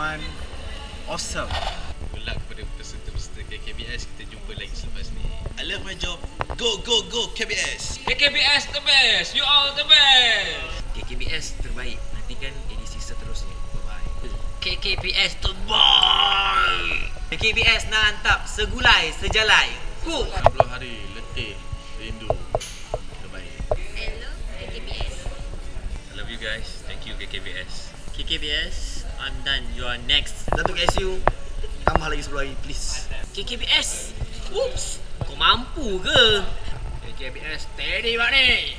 everyone. Awesome. Good luck kepada peserta-peserta KKBS. Kita jumpa lagi selepas ni. I love my job. Go, go, go KBS. KKBS the best. You all the best. KKBS terbaik. Nantikan edisi seterusnya. Bye-bye. KKBS terbaik. KKBS nak antap segulai sejalai. Ku. 60 hari letih rindu terbaik. Hello, KKBS. I love you guys. Thank you KKBS. KKBS, I'm done. You are next. Datuk SU, tambah lagi 10 hari please. KKBS. Oops. Kau mampu ke? KKBS steady bak ni.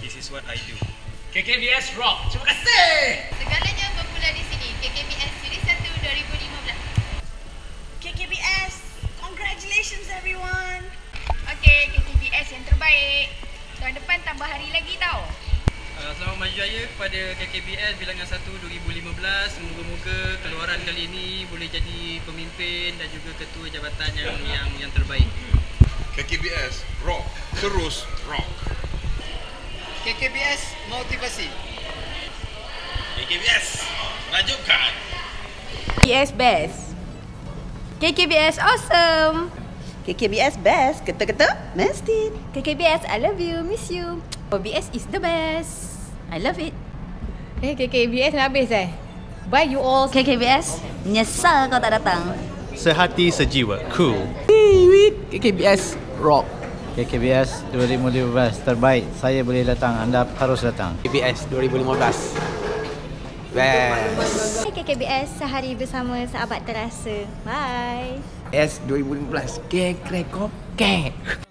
This is what I do. KKBS rock. Terima kasih. Segalanya bermula di sini. KKBS Siri 1 2015. KKBS, congratulations everyone. Okey, KKBS yang terbaik. Tahun depan tambah hari lagi tau. Selamat Maju Raya kepada KKBS Bilangan 1 2015. Moga-moga keluaran kali ini boleh jadi pemimpin dan juga ketua jabatan yang terbaik. KKBS rock, terus rock. KKBS motivasi. KKBS majukan. KKBS best. KKBS awesome. KKBS best. Keta-keta mesti. KKBS I love you, miss you. OBS is the best. I love it. KKBS dah habis Bye you all. KKBS nyesal kau tak datang. Sehati sejiwa. Cool. KKBS rock. KKBS 2015 terbaik. Saya boleh datang, anda harus datang. KKBS 2015 best. KKBS sehari bersama sahabat terasa. Bye. S 2015 kek rekop kek.